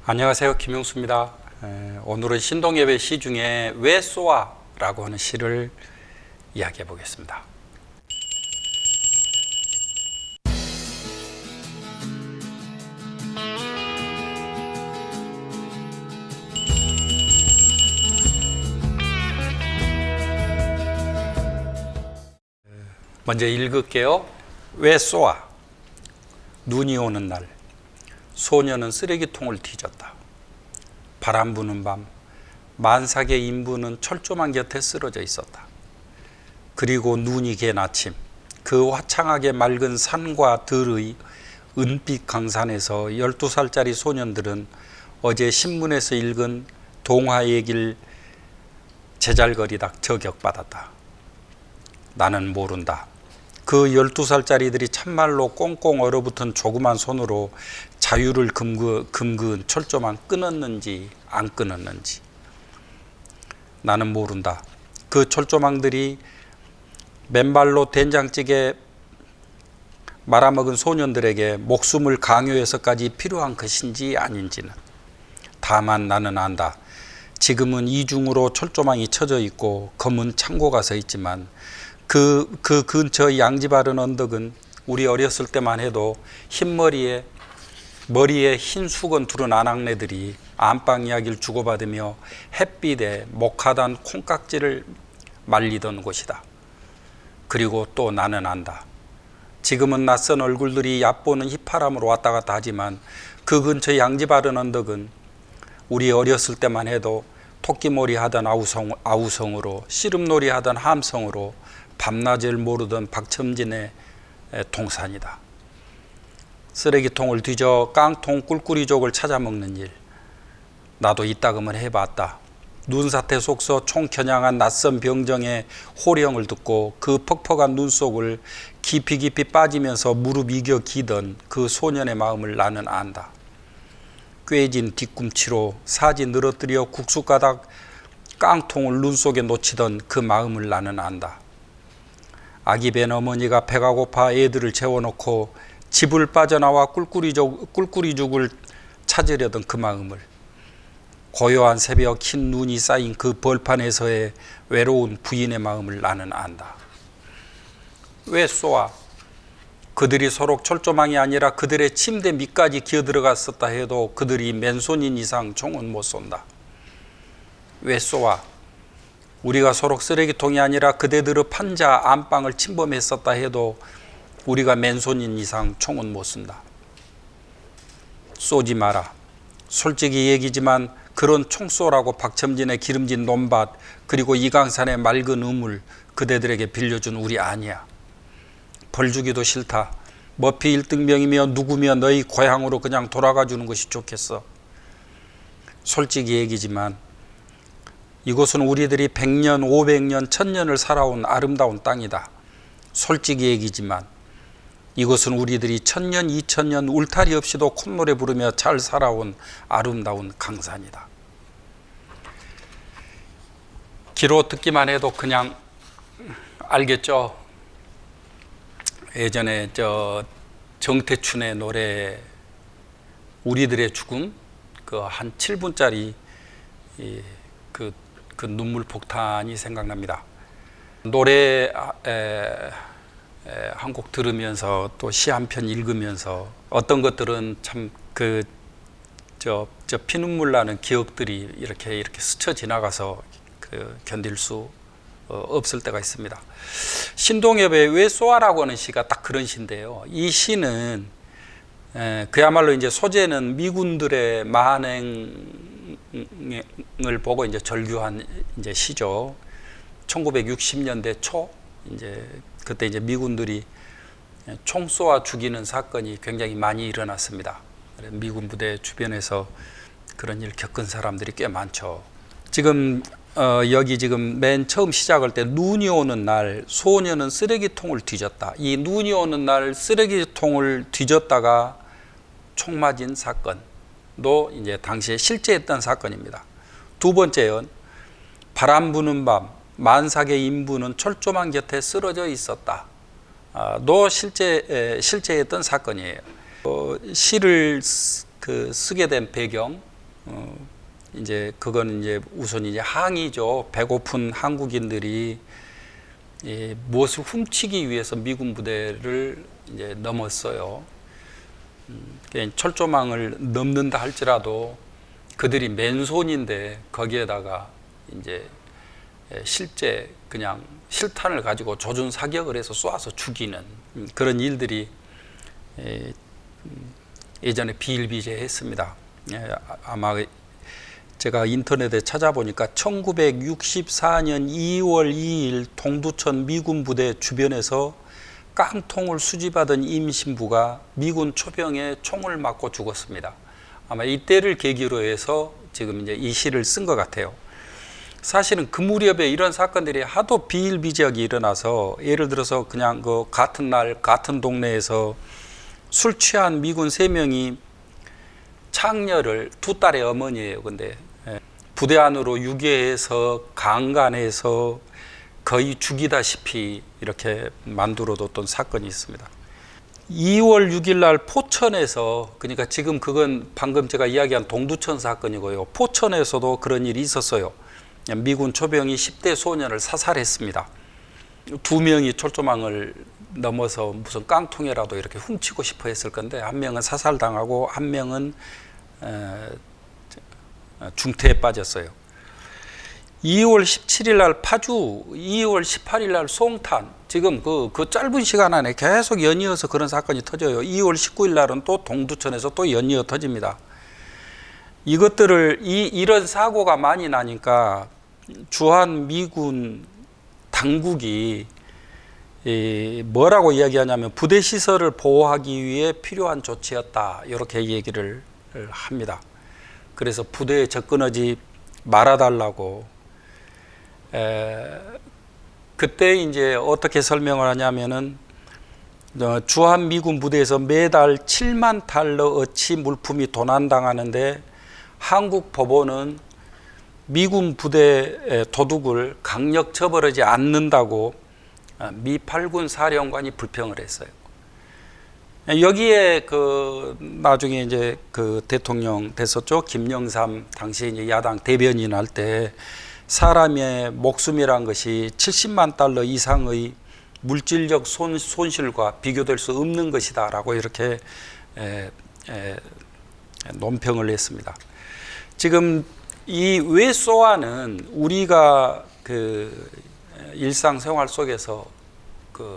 안녕하세요, 김용수입니다. 오늘은 신동엽의 시 중에 왜 쏘아? 라고 하는 시를 이야기해 보겠습니다. 먼저 읽을게요. 왜 쏘아? 눈이 오는 날 소녀는 쓰레기통을 뒤졌다. 바람 부는 밤 만삭의 인부는 철조망 곁에 쓰러져 있었다. 그리고 눈이 갠 아침 그 화창하게 맑은 산과 들의 은빛 강산에서 12살짜리 소년들은 어제 신문에서 읽은 동화 얘기를 제잘거리다 저격받았다. 나는 모른다. 그 12살짜리들이 참말로 꽁꽁 얼어붙은 조그만 손으로 자유를 금그은 철조망 끊었는지 안 끊었는지. 나는 모른다. 그 철조망들이 맨발로 된장찌개 말아먹은 소년들에게 목숨을 강요해서까지 필요한 것인지 아닌지는. 다만 나는 안다. 지금은 이중으로 철조망이 쳐져 있고 검은 창고가 서 있지만 그 근처 양지바른 언덕은 우리 어렸을 때만 해도 머리에 흰 수건 두른 아낙네들이 안방 이야기를 주고받으며 햇빛에 목하단 콩깍지를 말리던 곳이다. 그리고 또 나는 안다. 지금은 낯선 얼굴들이 얕보는 휘파람으로 왔다 갔다 하지만 그 근처 양지바른 언덕은 우리 어렸을 때만 해도 토끼몰이 하던 아우성으로 씨름놀이 하던 함성으로 밤낮을 모르던 박첨진의 동산이다. 쓰레기통을 뒤져 깡통 꿀꿀이족을 찾아먹는 일, 나도 이따금은 해봤다. 눈사태 속서 총겨냥한 낯선 병정의 호령을 듣고 그 퍽퍽한 눈 속을 깊이 빠지면서 무릎 이겨 기던 그 소년의 마음을 나는 안다. 꿰진 뒤꿈치로 사지 늘어뜨려 국수가닥 깡통을 눈 속에 놓치던 그 마음을 나는 안다. 아기 벤 어머니가 배가 고파 애들을 재워놓고 집을 빠져나와 꿀꿀이죽을 찾으려던 그 마음을, 고요한 새벽 흰 눈이 쌓인 그 벌판에서의 외로운 부인의 마음을 나는 안다. 왜 쏘아? 그들이 서로 철조망이 아니라 그들의 침대 밑까지 기어들어갔었다 해도 그들이 맨손인 이상 총은 못 쏜다. 왜 쏘아? 우리가 서로 쓰레기통이 아니라 그대들의 판자 안방을 침범했었다 해도 우리가 맨손인 이상 총은 못 쏜다. 쏘지 마라. 솔직히 얘기지만 그런 총 쏘라고 박첨진의 기름진 논밭 그리고 이강산의 맑은 우물 그대들에게 빌려준 우리 아니야. 벌 주기도 싫다. 머피 1등병이며 누구며 너희 고향으로 그냥 돌아가 주는 것이 좋겠어. 솔직히 얘기지만 이곳은 우리들이 100년, 500년, 1000년을 살아온 아름다운 땅이다. 솔직히 얘기지만 이곳은 우리들이 1000년, 2000년 울타리 없이도 콧노래 부르며 잘 살아온 아름다운 강산이다. 귀로 듣기만 해도 그냥 알겠죠? 예전에 정태춘의 노래 우리들의 죽음, 그 한 7분짜리 그 눈물 폭탄이 생각납니다. 노래 한 곡 들으면서 또 시 한 편 읽으면서 어떤 것들은 참 피눈물 나는 기억들이 이렇게 스쳐 지나가서 견딜 수 없을 때가 있습니다. 신동엽의 왜 쏘아라고 하는 시가 딱 그런 시인데요. 이 시는 그야말로 이제 소재는 미군들의 만행을 보고 이제 절규한 이제 시죠. 1960년대 초 그때 이제 미군들이 총 쏘아 죽이는 사건이 굉장히 많이 일어났습니다. 미군 부대 주변에서 그런 일 겪은 사람들이 꽤 많죠. 지금 여기 지금 맨 처음 시작할 때 눈이 오는 날 소녀는 쓰레기통을 뒤졌다. 이 눈이 오는 날 쓰레기통을 뒤졌다가 총 맞은 사건도 이제 당시에 실제했던 사건입니다. 두 번째는 바람 부는 밤 만삭의 인부는 철조망 곁에 쓰러져 있었다. 도 실제했던 사건이에요. 시를 쓰게 된 배경, 이제 그건 이제 우선 이제 항의죠. 배고픈 한국인들이 무엇을 훔치기 위해서 미군 부대를 이제 넘었어요. 철조망을 넘는다 할지라도 그들이 맨손인데 거기에다가 이제 실제 그냥 실탄을 가지고 조준 사격을 해서 쏴서 죽이는 그런 일들이 예전에 비일비재했습니다. 아마 제가 인터넷에 찾아보니까 1964년 2월 2일 동두천 미군 부대 주변에서 깡통을 수집하던 임신부가 미군 초병에 총을 맞고 죽었습니다. 아마 이때를 계기로 해서 지금 이제 이 시를 쓴 것 같아요. 사실은 그 무렵에 이런 사건들이 하도 비일비재하게 일어나서, 예를 들어서 그냥 그 같은 날 같은 동네에서 술 취한 미군 3명이 창녀를, 두 딸의 어머니예요. 근데 부대 안으로 유괴해서 강간해서 거의 죽이다시피 이렇게 만들어뒀던 사건이 있습니다. 2월 6일 날 포천에서, 그러니까 지금 그건 방금 제가 이야기한 동두천 사건이고요. 포천에서도 그런 일이 있었어요. 미군 초병이 10대 소년을 사살했습니다. 2명이 철조망을 넘어서 무슨 깡통이라도 이렇게 훔치고 싶어 했을 건데, 한 명은 사살당하고 한 명은 중태에 빠졌어요. 2월 17일 날 파주, 2월 18일 날 송탄, 지금 그 짧은 시간 안에 계속 연이어서 그런 사건이 터져요. 2월 19일 날은 또 동두천에서 또 연이어 터집니다. 이것들을, 이런 사고가 많이 나니까 주한 미군 당국이 뭐라고 이야기하냐면 부대 시설을 보호하기 위해 필요한 조치였다, 이렇게 얘기를 합니다. 그래서 부대에 접근하지 말아달라고. 그때 이제 어떻게 설명을 하냐면은, 주한 미군 부대에서 매달 7만 달러어치 물품이 도난당하는데 한국 법원은 미군 부대 도둑을 강력 처벌하지 않는다고 미 8군 사령관이 불평을 했어요. 여기에 나중에 이제 대통령 됐었죠. 김영삼, 당시에 이제 야당 대변인 할 때, 사람의 목숨이란 것이 70만 달러 이상의 물질적 손실과 비교될 수 없는 것이다 라고 이렇게 논평을 했습니다. 지금 이 외소화는 우리가 일상생활 속에서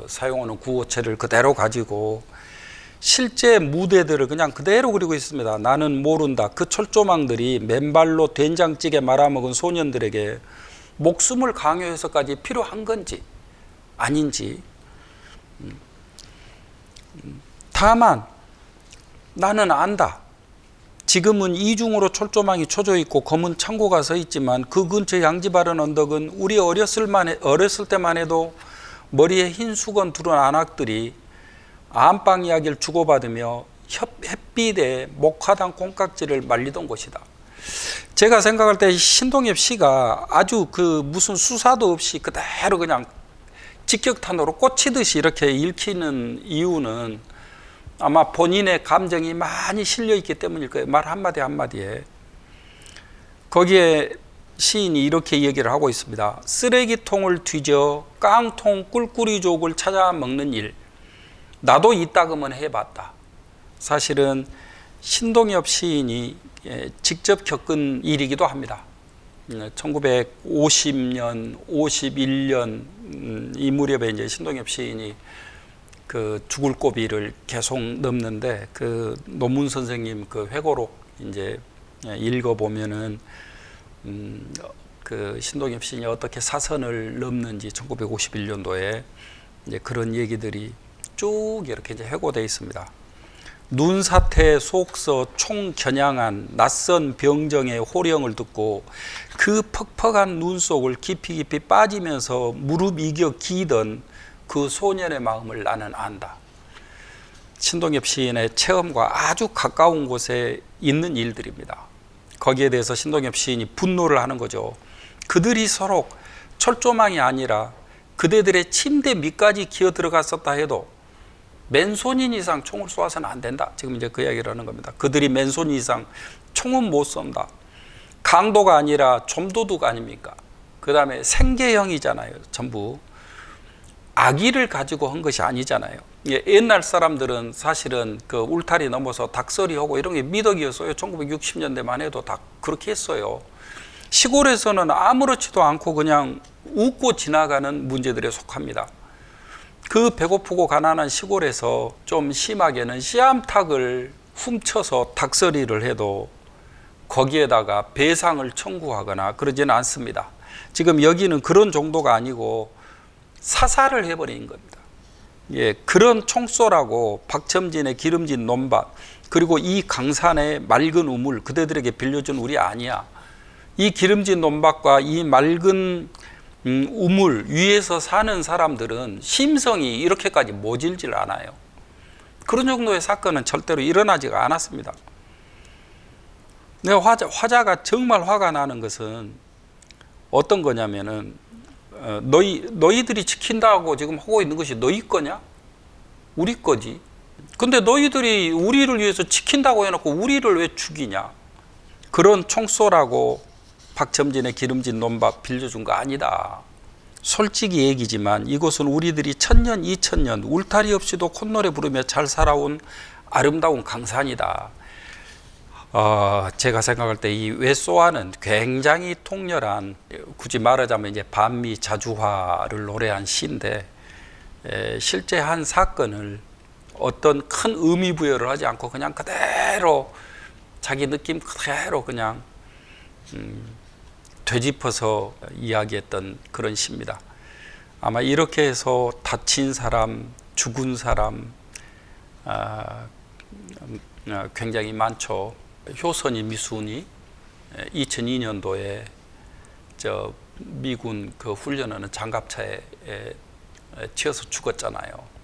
사용하는 구호체를 그대로 가지고 실제 무대들을 그냥 그대로 그리고 있습니다. 나는 모른다. 그 철조망들이 맨발로 된장찌개 말아먹은 소년들에게 목숨을 강요해서까지 필요한 건지 아닌지. 다만 나는 안다. 지금은 이중으로 철조망이 쳐져 있고 검은 창고가 서 있지만 그 근처 양지바른 언덕은 우리 어렸을 때만 해도 머리에 흰 수건 두른 안악들이 안방 이야기를 주고받으며 햇빛에 목화당 콩깍지를 말리던 곳이다. 제가 생각할 때 신동엽 씨가 아주 무슨 수사도 없이 그대로 그냥 직격탄으로 꽂히듯이 이렇게 읽히는 이유는 아마 본인의 감정이 많이 실려있기 때문일 거예요. 말 한마디 한마디에. 거기에 시인이 이렇게 얘기를 하고 있습니다. 쓰레기통을 뒤져 깡통 꿀꿀이족을 찾아 먹는 일, 나도 이따금은 해봤다. 사실은 신동엽 시인이 직접 겪은 일이기도 합니다. 1950년, 51년 이 무렵에 이제 신동엽 시인이 죽을 고비를 계속 넘는데, 노문 선생님 회고록 이제 읽어보면은 신동엽 시인이 어떻게 사선을 넘는지 1951년도에 이제 그런 얘기들이 쭉 이렇게 이제 회고되어 있습니다. 눈사태 속서 총겨냥한 낯선 병정의 호령을 듣고 그 퍽퍽한 눈 속을 깊이 빠지면서 무릎 이겨 기던 그 소년의 마음을 나는 안다. 신동엽 시인의 체험과 아주 가까운 곳에 있는 일들입니다. 거기에 대해서 신동엽 시인이 분노를 하는 거죠. 그들이 서로 철조망이 아니라 그대들의 침대 밑까지 기어 들어갔었다 해도 맨손인 이상 총을 쏘아서는 안 된다. 지금 이제 그 이야기를 하는 겁니다. 그들이 맨손 이상 총은 못 쏜다. 강도가 아니라 좀도둑 아닙니까? 그 다음에 생계형이잖아요. 전부 악의를 가지고 한 것이 아니잖아요. 옛날 사람들은 사실은 그 울타리 넘어서 닭서리하고 이런 게 미덕이었어요. 1960년대만 해도 다 그렇게 했어요. 시골에서는 아무렇지도 않고 그냥 웃고 지나가는 문제들에 속합니다. 그 배고프고 가난한 시골에서 좀 심하게는 씨암탉을 훔쳐서 닭서리를 해도 거기에다가 배상을 청구하거나 그러지는 않습니다. 지금 여기는 그런 정도가 아니고 사살을 해버린 겁니다. 예, 그런 총쏘라고 박첨진의 기름진 논밭, 그리고 이 강산의 맑은 우물 그대들에게 빌려준 우리 아니야. 이 기름진 논밭과 이 맑은 우물 위에서 사는 사람들은 심성이 이렇게까지 모질질 않아요. 그런 정도의 사건은 절대로 일어나지가 않았습니다. 내가 화자가 정말 화가 나는 것은 어떤 거냐면은 너희들이 지킨다고 지금 하고 있는 것이 너희 거냐? 우리 거지. 근데 너희들이 우리를 위해서 지킨다고 해놓고 우리를 왜 죽이냐? 그런 총쏘라고 박첨진의 기름진 논밭 빌려준 거 아니다. 솔직히 얘기지만 이곳은 우리들이 1000년, 2000년 울타리 없이도 콧노래 부르며 잘 살아온 아름다운 강산이다. 제가 생각할 때 이 외소화는 굉장히 통렬한, 굳이 말하자면 이제 반미 자주화를 노래한 시인데, 실제 한 사건을 어떤 큰 의미 부여를 하지 않고 그냥 그대로 자기 느낌 그대로 그냥 되짚어서 이야기했던 그런 시입니다. 아마 이렇게 해서 다친 사람, 죽은 사람 굉장히 많죠. 효선이 미순이 2002년도에 저 미군 그 훈련하는 장갑차에 치여서 죽었잖아요.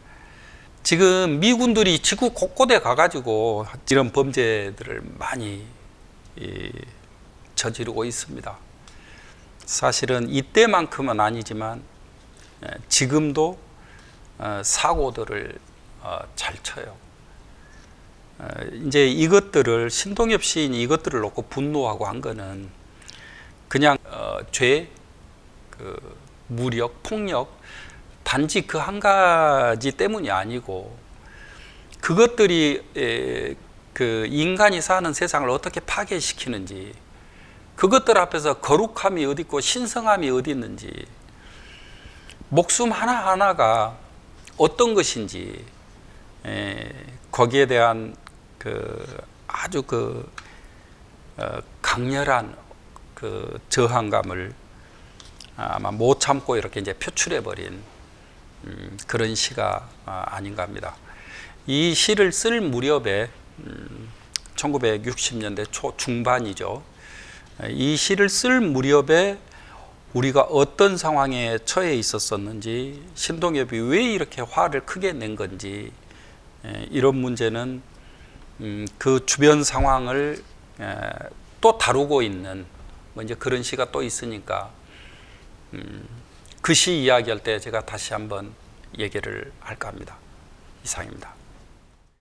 지금 미군들이 지구 곳곳에 가가지고 이런 범죄들을 많이 저지르고 있습니다. 사실은 이때만큼은 아니지만 지금도 사고들을 잘 쳐요. 이제 이것들을 신동엽 시인이 이것들을 놓고 분노하고 한 거는 그냥 죄, 무력, 폭력 단지 그 한 가지 때문이 아니고 그것들이 그 인간이 사는 세상을 어떻게 파괴시키는지, 그것들 앞에서 거룩함이 어디 있고 신성함이 어디 있는지, 목숨 하나하나가 어떤 것인지 거기에 대한 아주 강렬한 저항감을 아마 못 참고 이렇게 이제 표출해 버린 그런 시가 아닌가 합니다. 이 시를 쓸 무렵에 1960년대 초 중반이죠. 이 시를 쓸 무렵에 우리가 어떤 상황에 처해 있었었는지, 신동엽이 왜 이렇게 화를 크게 낸 건지, 이런 문제는 그 주변 상황을 또 다루고 있는 이제 그런 시가 또 있으니까 그 시 이야기할 때 제가 다시 한번 얘기를 할까 합니다. 이상입니다.